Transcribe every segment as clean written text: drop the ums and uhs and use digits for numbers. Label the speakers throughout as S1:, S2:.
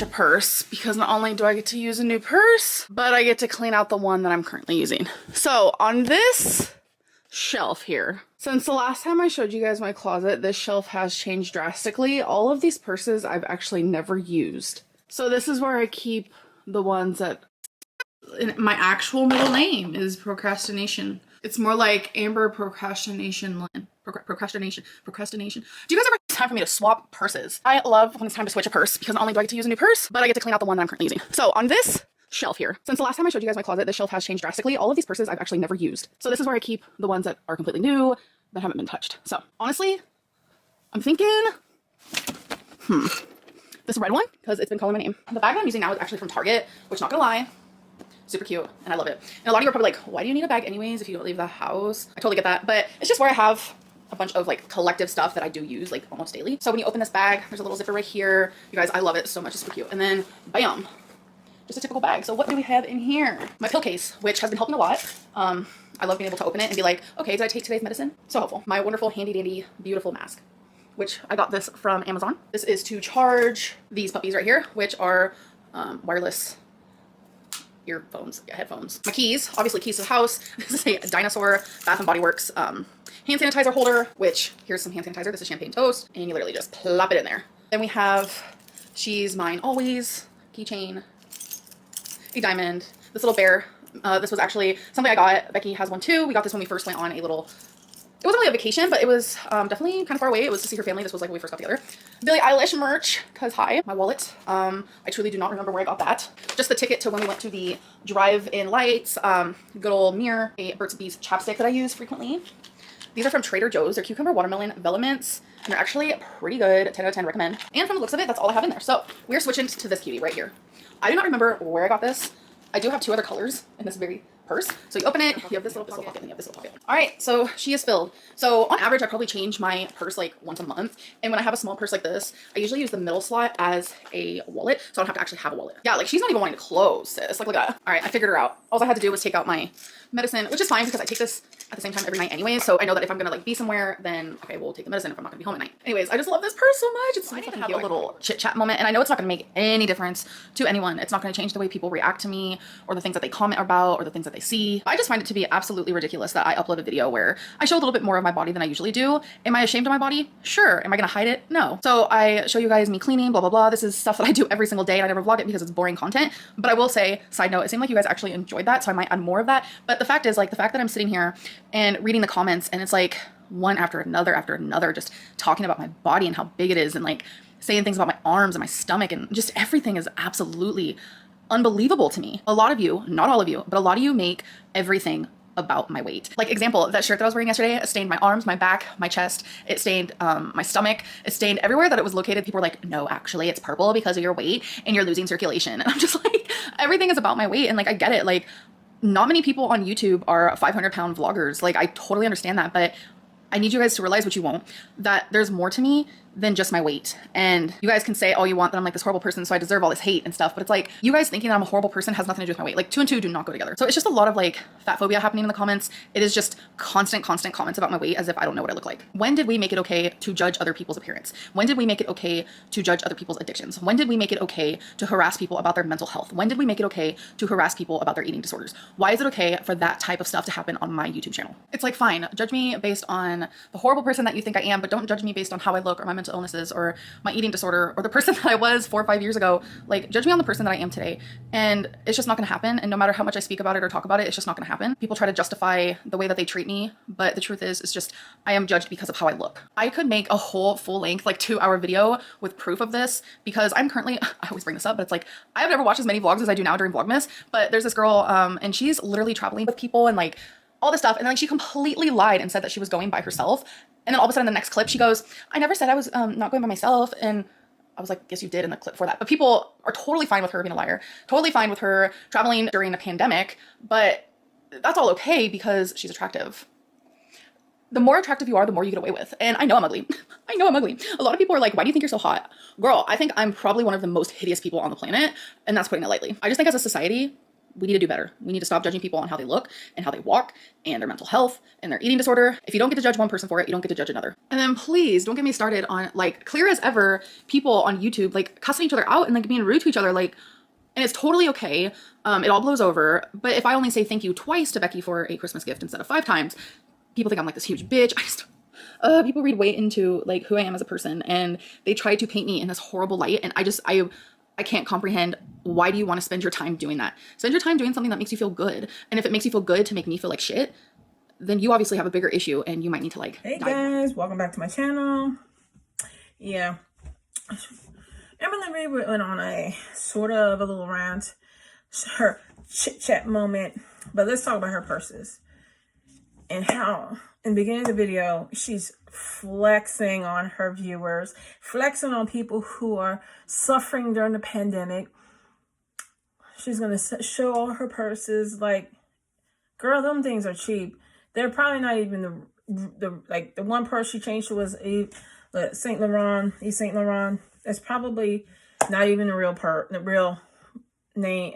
S1: switch a purse because not only do I get to use a new purse, but I get to clean out the one that I'm currently using. So on this shelf here, since the last time I showed you guys my closet, this shelf has changed drastically. All of these purses I've actually never used. So this is where I keep the ones that, my actual middle name is Procrastination. It's more like Amber Procrastination. Procrastination. Do you guys ever have time for me to swap purses? I love when it's time to switch a purse because not only do I get to use a new purse, but I get to clean out the one that I'm currently using. So on this shelf here, since the last time I showed you guys my closet, this shelf has changed drastically. All of these purses I've actually never used. So this is where I keep the ones that are completely new, that haven't been touched. So honestly, I'm thinking, this red one, because it's been calling my name. The bag that I'm using now is actually from Target, which, not gonna lie, super cute, and I love it. And a lot of you are probably like, why do you need a bag anyways if you don't leave the house? I totally get that, but it's just where I have a bunch of like collective stuff that I do use like almost daily. So when you open this bag, there's a little zipper right here. You guys, I love it so much. It's super cute. And then bam, just a typical bag. So what do we have in here? My pill case, which has been helping a lot. I love being able to open it and be like, okay, did I take today's medicine? So helpful. My wonderful handy dandy beautiful mask, which I got this from Amazon. This is to charge these puppies right here, which are wireless earphones, headphones. My keys, obviously keys to the house. This is a Dinosaur Bath and Body Works hand sanitizer holder, which here's some hand sanitizer. This is Champagne Toast, and you literally just plop it in there. Then we have She's Mine Always keychain, a diamond, this little bear. This was actually something I got. Becky has one too. We got this when we first went on a little, it wasn't really a vacation, but it was definitely kind of far away. It was to see her family. This was like when we first got together. Billie Eilish merch, cause hi. My wallet. I truly do not remember where I got that. Just the ticket to when we went to the drive-in lights. Good old mirror. A Burt's Bees chapstick that I use frequently. These are from Trader Joe's. They're cucumber watermelon velaments, and they're actually pretty good. 10 out of 10 recommend. And from the looks of it, that's all I have in there. So we're switching to this cutie right here. I do not remember where I got this. I do have two other colors in this very purse. So you open it, you have this little pocket, and you have this little pocket. All right, so she is filled. So on average, I probably change my purse like once a month. And when I have a small purse like this, I usually use the middle slot as a wallet, so I don't have to actually have a wallet. Yeah, like she's not even wanting to close, sis. Like, look at that. All right, I figured her out. All I had to do was take out my medicine, which is fine because I take this at the same time every night anyway. So I know that if I'm gonna like be somewhere, then okay, we'll take the medicine if I'm not gonna be home at night. Anyways, I just love this purse so much. It's so fucking cute. A little chit chat moment, and I know it's not gonna make any difference to anyone. It's not gonna change the way people react to me or the things that they comment about or the things that they see. I just find it to be absolutely ridiculous that I upload a video where I show a little bit more of my body than I usually do. Am I ashamed of my body? Sure. Am I gonna hide it? No. So I show you guys me cleaning, blah, blah, blah. This is stuff that I do every single day, and I never vlog it because it's boring content. But I will say, side note, it seemed like you guys actually enjoyed that, so I might add more of that. But the fact is, like, the fact that I'm sitting here and reading the comments, and it's like one after another, just talking about my body and how big it is, and like saying things about my arms and my stomach, and just everything is absolutely unbelievable to me. A lot of you, not all of you, but a lot of you make everything about my weight. Like, example, that shirt that I was wearing yesterday, it stained my arms, my back, my chest, it stained my stomach, it stained everywhere that it was located. People were like, no, actually it's purple because of your weight and you're losing circulation. And I'm just like, everything is about my weight. And like, I get it. Like, not many people on YouTube are 500-pound vloggers. Like, I totally understand that, but I need you guys to realize, what you won't, that there's more to me than just my weight. And you guys can say all you want that I'm like this horrible person, so I deserve all this hate and stuff, but it's like, you guys thinking that I'm a horrible person has nothing to do with my weight. Like, 2 and 2 do not go together. So it's just a lot of like fat phobia happening in the comments. It is just constant comments about my weight as if I don't know what I look like. When did we make it okay to judge other people's appearance? When did we make it okay to judge other people's addictions? When did we make it okay to harass people about their mental health? When did we make it okay to harass people about their eating disorders? Why is it okay for that type of stuff to happen on my YouTube channel? It's like, fine, judge me based on the horrible person that you think I am, but don't judge me based on how I look or my mental illnesses or my eating disorder or the person that I was 4 or 5 years ago. Like, judge me on the person that I am today. And it's just not gonna happen. And no matter how much I speak about it or talk about it, it's just not gonna happen. People try to justify the way that they treat me, but the truth is, it's just, I am judged because of how I look. I could make a whole full length, like 2-hour video with proof of this, because I'm currently, I always bring this up, but it's like, I have never watched as many vlogs as I do now during Vlogmas, but there's this girl, and she's literally traveling with people and like all this stuff. And then like, she completely lied and said that she was going by herself. And then all of a sudden, the next clip, she goes, I never said I was not going by myself. And I was like, yes, you did in the clip for that. But people are totally fine with her being a liar, totally fine with her traveling during a pandemic. But that's all okay because she's attractive. The more attractive you are, the more you get away with. And I know I'm ugly. I know I'm ugly. A lot of people are like, why do you think you're so hot? Girl, I think I'm probably one of the most hideous people on the planet. And that's putting it lightly. I just think as a society, we need to do better. We need to stop judging people on how they look and how they walk and their mental health and their eating disorder. If you don't get to judge one person for it, you don't get to judge another. And then please don't get me started on like clear as ever people on YouTube like cussing each other out and like being rude to each other, like, and it's totally okay. It all blows over. But if I only say thank you twice to Becky for a Christmas gift instead of 5 times, people think I'm like this huge bitch. People read way into like who I am as a person, and they try to paint me in this horrible light. And I can't comprehend, why do you want to spend your time doing that? Spend your time doing something that makes you feel good. And if it makes you feel good to make me feel like shit, then you obviously have a bigger issue and you might need to like
S2: Hey guys, welcome back to my channel. Yeah. Amberlynn Reid went on a sort of a little rant, her chit chat moment, but let's talk about her purses and how in the beginning of the video, she's flexing on her viewers, flexing on people who are suffering during the pandemic. She's going to show all her purses. Like, girl, them things are cheap. They're probably not even the one purse she changed to was Saint Laurent, Yves Saint Laurent. That's probably not even the real name,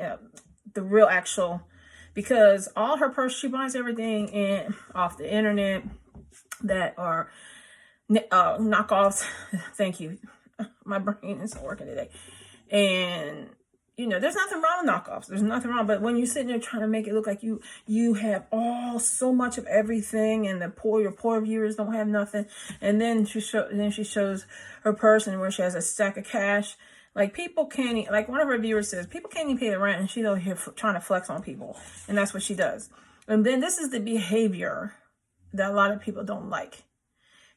S2: the real actual, because all her purse, she buys everything off the internet that are knockoffs. Thank you. My brain isn't working today. And you know, there's nothing wrong with knockoffs. There's nothing wrong. But when you're sitting there trying to make it look like you have so much of everything, and your poor viewers don't have nothing, and then she shows her purse and where she has a stack of cash. Like, people can't, like one of her viewers says, people can't even pay the rent, and she's over here trying to flex on people. And that's what she does. And then this is the behavior that a lot of people don't like.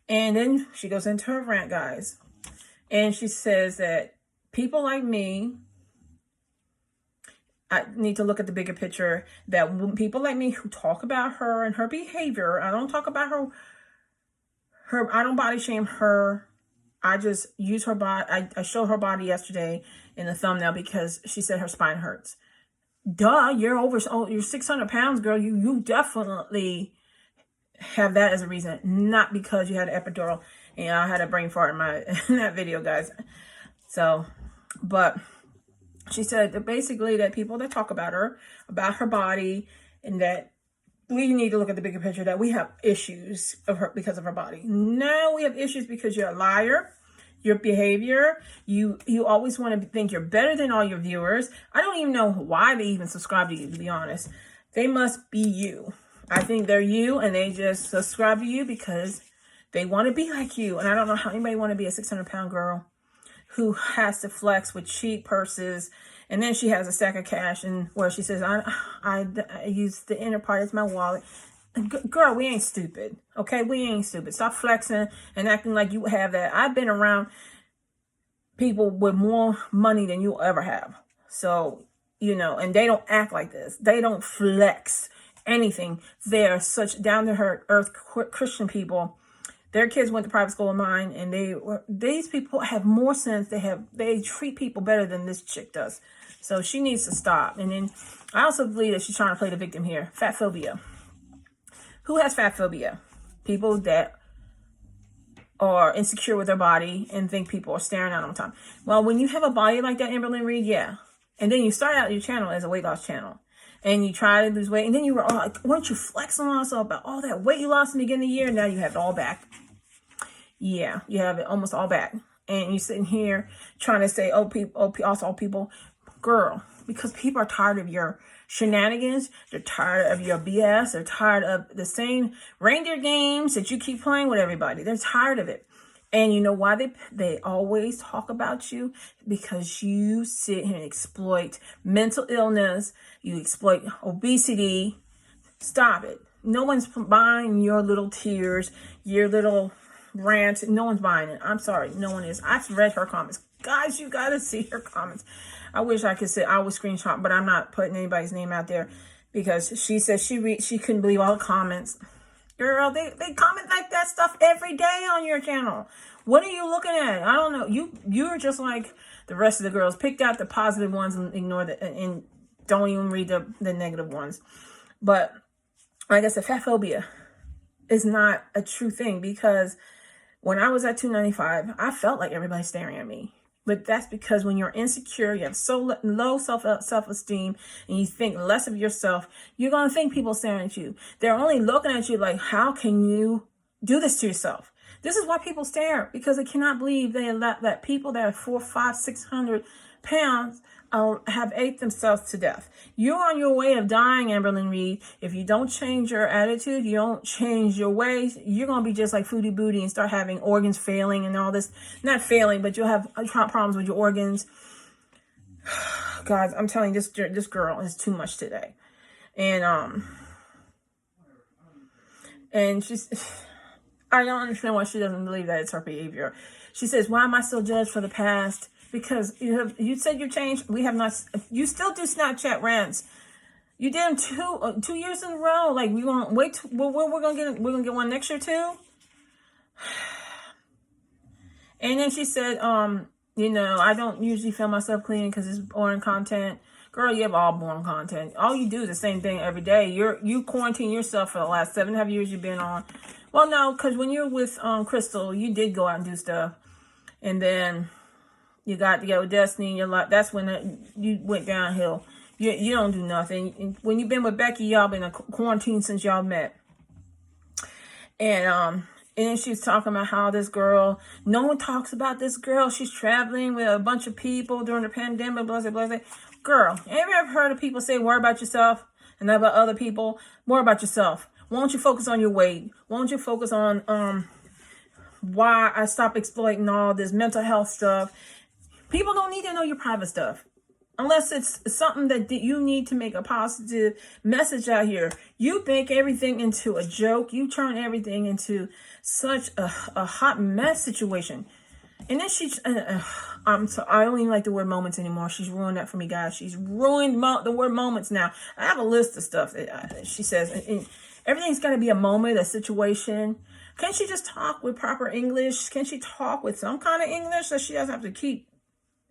S2: And then she goes into her rant, guys. And she says that people like me, I need to look at the bigger picture, that people like me who talk about her and her behavior, I don't talk about her, I don't body shame her. I just use her body. I showed her body yesterday in the thumbnail because she said her spine hurts. Duh, you're 600 pounds, girl. You definitely have that as a reason, not because you had an epidural. And I had a brain fart in that video, guys. So, but she said that basically that people that talk about her body, and that we need to look at the bigger picture, that we have issues because of her body. No, we have issues because you're a liar. Your behavior, you always want to think you're better than all your viewers. I don't even know why they even subscribe to you, to be honest. They must be you. I think they're you, and they just subscribe to you because they want to be like you. And I don't know how anybody want to be a 600-pound girl who has to flex with cheap purses. And then she has a stack of cash, and where she says, I use the inner part as my wallet. Girl, we ain't stupid. Okay, we ain't stupid. Stop flexing and acting like you have that. I've been around people with more money than you'll ever have. So, you know, and they don't act like this. They don't flex anything. They're such down-to-earth Christian people. Their kids went to private school of mine, and these people have more sense. They treat people better than this chick does. So she needs to stop. And then I also believe that she's trying to play the victim here. Fat phobia. Who has fat phobia? People that are insecure with their body and think people are staring at them all the time. Well, when you have a body like that, Amberlynn Reid, yeah. And then you start out your channel as a weight loss channel, and you try to lose weight, and then you were all like, weren't you flexing on us about all that weight you lost in the beginning of the year? Now you have it all back. Yeah, you have it almost all back. And you're sitting here trying to say, people, girl, because people are tired of your shenanigans. They're tired of your BS. They're tired of the same reindeer games that you keep playing with everybody. They're tired of it. And you know why they always talk about you? Because you sit here and exploit mental illness. You exploit obesity. Stop it. No one's buying your little tears, your little rants. No one's buying it. I'm sorry. No one is. I've read her comments. Guys, you got to see her comments. I wish I could say I would screenshot, but I'm not putting anybody's name out there, because she said she couldn't believe all the comments. Girl, they comment like that stuff every day on your channel. What are you looking at? I don't know. You're just like the rest of the girls. Pick out the positive ones and ignore and don't even read the negative ones. But like I said, fat phobia is not a true thing, because when I was at 295, I felt like everybody staring at me. But that's because when you're insecure, you have so low self-esteem, and you think less of yourself, you're going to think people staring at you. They're only looking at you like, how can you do this to yourself? This is why people stare, because they cannot believe that people that are 400, 500, 600 pounds have ate themselves to death. You're on your way of dying, Amberlynn Reid. If you don't change your attitude, you don't change your ways, you're going to be just like Foodie Booty and start having organs failing and all this. Not failing, but you'll have problems with your organs. Guys, I'm telling you, this girl is too much today. And she's... I don't understand why she doesn't believe that it's her behavior. She says, why am I still judged for the past? Because you said you changed. We have not. You still do Snapchat rants. You did them 2 years in a row. Like, we won't wait. We're gonna get one next year too. And then she said, I don't usually film myself cleaning because it's boring content. Girl, you have all boring content. All you do is the same thing every day. You quarantine yourself for the last 7.5 years you've been on. Well, no, because when you're with Crystal, you did go out and do stuff. And then you got together with Destiny. That's when you went downhill. You don't do nothing. When you've been with Becky, y'all been in quarantine since y'all met. And then she's talking about how this girl, no one talks about this girl. She's traveling with a bunch of people during the pandemic, blah, blah, blah. Girl, have you ever heard of people say, worry about yourself and not about other people? Worry about yourself. Why don't you focus on your weight? Why don't you focus on why I stopped exploiting all this mental health stuff? People don't need to know your private stuff. Unless it's something that you need to make a positive message out here. You make everything into a joke. You turn everything into such a hot mess situation. And then I don't even like the word moments anymore. She's ruined that for me, guys. She's ruined the word moments now. I have a list of stuff that she says. And everything's got to be a moment, a situation. Can't she just talk with proper English? Can she talk with some kind of English so she doesn't have to keep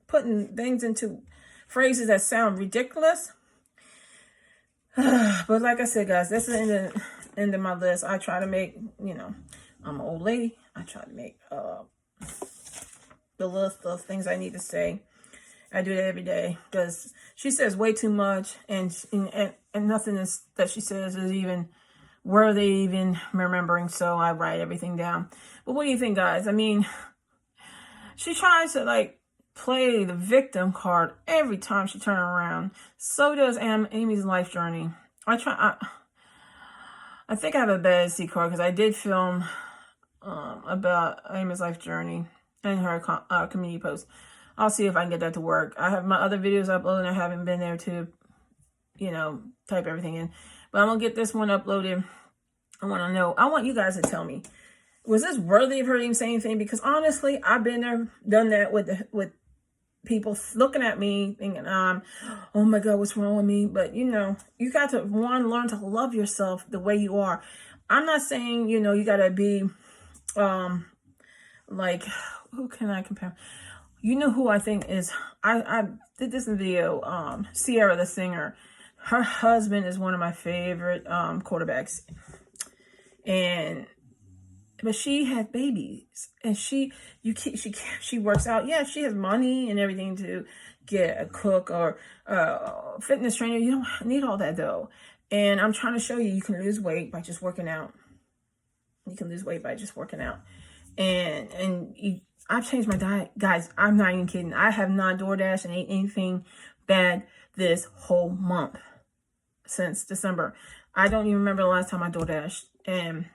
S2: putting things into phrases that sound ridiculous? But like I said, guys, that's the end of my list. I try to make, I'm an old lady. I try to make the list of things I need to say. I do that every day because she says way too much, and nothing that she says is even worthy even remembering. So I write everything down. But what do you think, guys? I mean, she tries to play the victim card every time she turns around. So does Amy's life journey. I think I have a bad SD card because I did film about Amy's life journey and her community post. I'll see if I can get that to work. I have my other videos uploaded. I haven't been there to, type everything in. But I'm going to get this one uploaded. I want to know. I want you guys to tell me, was this worthy of her even saying anything? Because honestly, I've been there, done that with people looking at me thinking, oh my God, what's wrong with me? But, you got to, learn to love yourself the way you are. I'm not saying, you got to be, who can I compare? You know who I think is, I did this in the video, Sierra the singer. Her husband is one of my favorite quarterbacks. But she had babies, and she works out. Yeah, she has money and everything to get a cook or fitness trainer. You don't need all that though. And I'm trying to show you can lose weight by just working out. You can lose weight by just working out. I've changed my diet, guys. I'm not even kidding. I have not DoorDash and ate anything bad this whole month since December. I don't even remember the last time I DoorDashed. And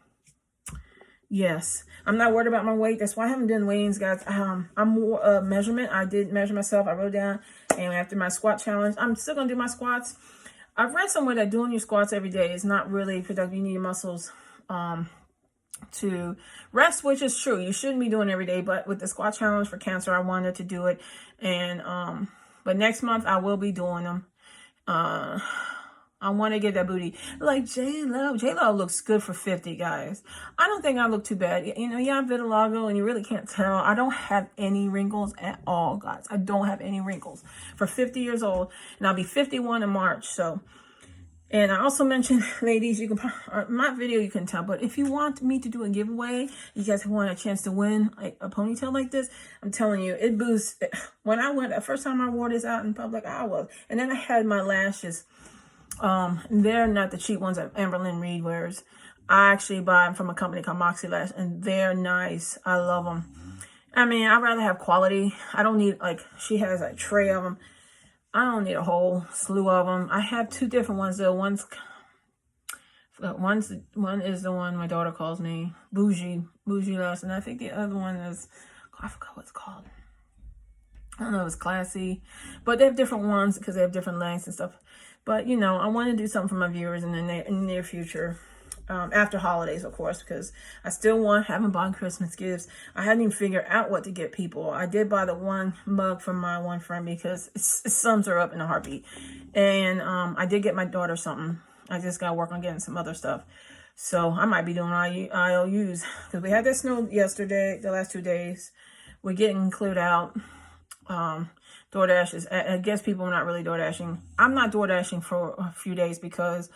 S2: yes, I'm not worried about my weight. That's why I haven't done weigh-ins, guys. I'm more measurement. I did measure myself. I wrote down, and after my squat challenge, I'm still gonna do my squats. I've read somewhere that doing your squats every day is not really productive. You need your muscles to rest, which is true. You shouldn't be doing it every day, but with the squat challenge for cancer, I wanted to do it. And but next month I will be doing them. I want to get that booty like J-Lo. J-Lo looks good for 50, guys. I don't think I look too bad. Yeah, I'm vitiligo, and you really can't tell. I don't have any wrinkles at all, guys. I don't have any wrinkles for 50 years old, and I'll be 51 in March. So And I also mentioned, ladies, you can, my video you can tell, but if you want me to do a giveaway, you guys want a chance to win like a ponytail like this, I'm telling you, it boosts. When I went, the first time I wore this out in public, I was. And then I had my lashes. They're not the cheap ones that Amberlynn Reid wears. I actually buy them from a company called Moxie Lash, and they're nice. I love them. I mean, I'd rather have quality. I don't need, like, she has a tray of them. I don't need a whole slew of them. I have two different ones though. One is the one my daughter calls me bougie lash, and I think the other one is, I forgot what it's called. I don't know if it's classy, but they have different ones because they have different lengths and stuff. But you know, I want to do something for my viewers in the near future. After holidays, of course, because I still haven't bought Christmas gifts. I hadn't even figured out what to get people. I did buy the one mug from my one friend because it sums her up in a heartbeat. And I did get my daughter something. I just got to work on getting some other stuff. So I might be doing IOUs because we had that snow yesterday, the last 2 days. We're getting cleared out. DoorDash is, I guess people are not really DoorDashing. I'm not DoorDashing for a few days because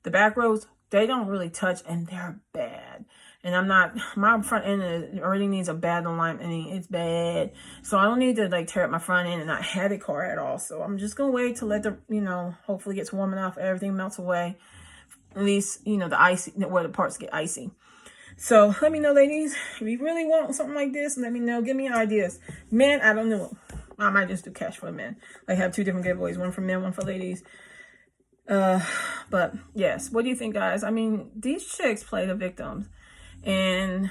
S2: the back roads, they don't really touch, and they're bad. And I'm not, my front end already needs a bad alignment. It's bad. So I don't need to like tear up my front end and not have a car at all. So I'm just going to wait to let the, you know, hopefully it gets warm enough. Everything melts away. At least, you know, the icy, where the parts get icy. So let me know, ladies, if you really want something like this, let me know. Give me ideas. Men, I don't know. I might just do cash for men. Like have two different giveaways, one for men, one for ladies. But yes, what do you think, guys? I mean, these chicks play the victims, and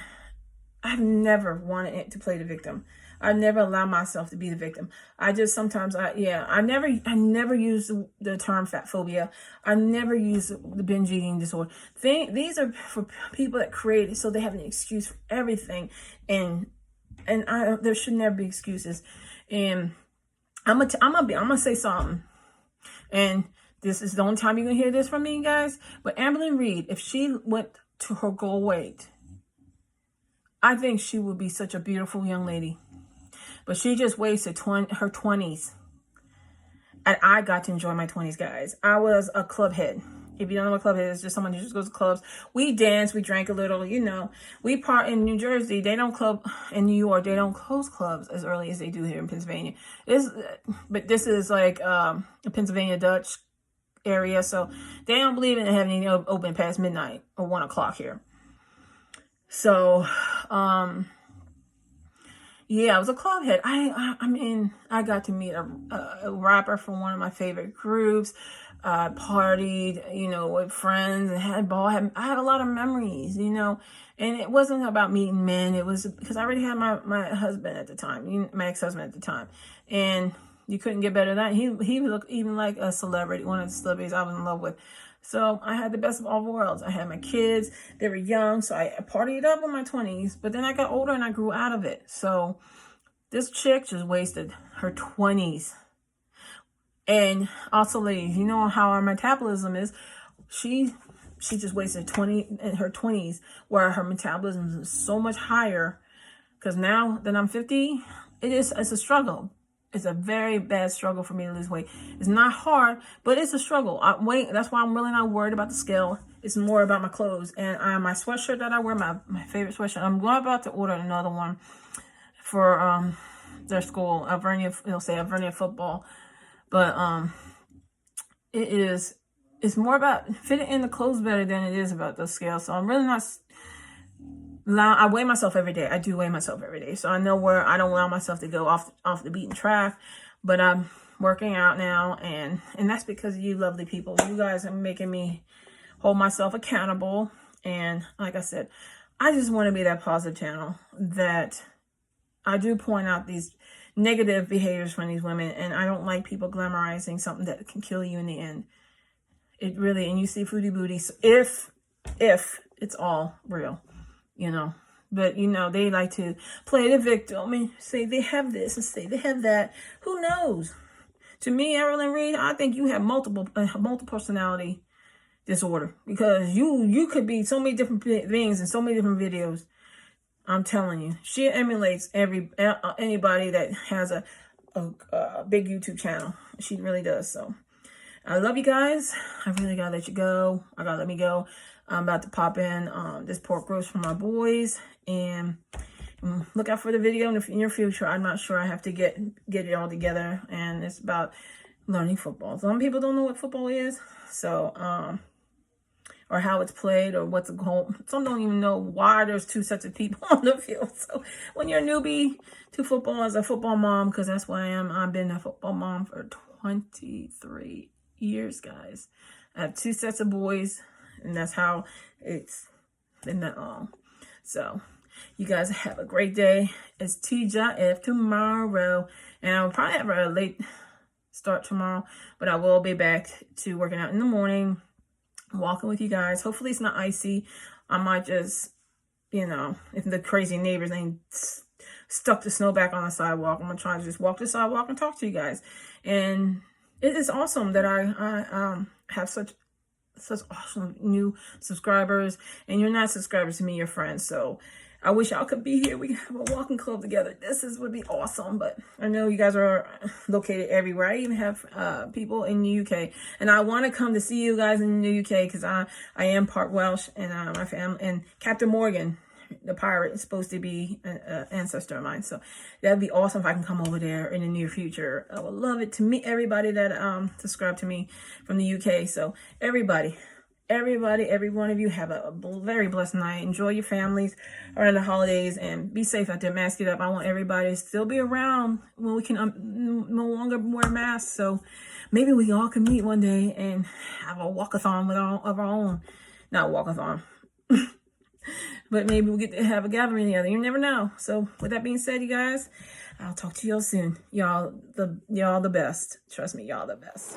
S2: I've never wanted it to play the victim. I never allow myself to be the victim. I just sometimes, I never use the term fat phobia. I never use the binge eating disorder. These are for people that create it so they have an excuse for everything, and there should never be excuses. And I'm gonna say something, and this is the only time you're gonna hear this from me, guys. But Amberlynn Reid, if she went to her goal weight, I think she would be such a beautiful young lady. But she just wasted her 20s. And I got to enjoy my 20s, guys. I was a club head. If you don't know what club head is, just someone who just goes to clubs. We dance, we drank a little, you know. We part in New Jersey. They don't club in New York. They don't close clubs as early as they do here in Pennsylvania. But this is like a Pennsylvania Dutch area, so they don't believe in having any open past midnight or 1 o'clock here. So yeah, I was a club head. I mean, I got to meet a rapper from one of my favorite groups. Partied, you know, with friends and had ball. I had a lot of memories, you know, and it wasn't about meeting men. It was because I already had my husband at the time, my ex-husband at the time, and you couldn't get better than that. He looked even like a celebrity, one of the celebrities I was in love with. So I had the best of all worlds. I had my kids. They were young, so I partied up in my 20s. But then I got older and I grew out of it. So this chick just wasted her 20s. And also, ladies, you know how our metabolism is. She just wasted her 20s, where her metabolism is so much higher. Because now that I'm 50, it's a struggle. It's a very bad struggle for me to lose weight. It's not hard, but it's a struggle. That's why I'm really not worried about the scale. It's more about my clothes. And my sweatshirt that I wear, my favorite sweatshirt, I'm about to order another one for their school, it'll say Alvernia football. But it's more about fitting in the clothes better than it is about the scale. So I'm really not I weigh myself every day. I do weigh myself every day. So I know where I don't allow myself to go off the beaten track. But I'm working out now, and that's because of you lovely people. You guys are making me hold myself accountable. And like I said, I just want to be that positive channel that I do point out these negative behaviors from these women, and I don't like people glamorizing something that can kill you in the end. It really, and you see foodie booties, if it's all real, you know. But, you know, they like to play the victim and say they have this and say they have that. Who knows? To me, Amberlynn Reid, I think you have multiple personality disorder, because you could be so many different things in so many different videos. I'm telling you, she emulates anybody that has a big YouTube channel. She really does. So I love you guys. I really gotta let you go. I gotta let me go. I'm about to pop in this pork roast for my boys, and look out for the video in the near future. I'm not sure. I have to get it all together, and it's about learning football. Some people don't know what football is, so or how it's played, or what's a goal. Some don't even know why there's two sets of people on the field. So when you're a newbie to football, as a football mom, because that's what I am, I've been a football mom for 23 years, guys. I have two sets of boys, and that's how it's been that long. So you guys have a great day. It's TGIF tomorrow, and I'll probably have a late start tomorrow, but I will be back to working out in the morning, walking with you guys. Hopefully it's not icy. I might just, if the crazy neighbors ain't stuck the snow back on the sidewalk, I'm gonna try to just walk the sidewalk and talk to you guys. And it is awesome that I have such awesome new subscribers, and you're not subscribers to me, you're friends. So I wish y'all could be here. We can have a walking club together. Would be awesome. But I know you guys are located everywhere. I even have people in the UK, and I want to come to see you guys in the UK because I am part Welsh, and my family, and Captain Morgan, the pirate, is supposed to be an ancestor of mine. So that'd be awesome if I can come over there in the near future. I would love it to meet everybody that subscribe to me from the UK. So everybody, every one of you, have a very blessed night. Enjoy your families around the holidays, and be safe out there. Mask it up. I want everybody to still be around when we can no longer wear masks. So maybe we all can meet one day and have a walkathon of our own. Not walkathon. But maybe we'll get to have a gathering together. You never know. So with that being said, you guys, I'll talk to y'all soon. Y'all the best. Trust me, y'all the best.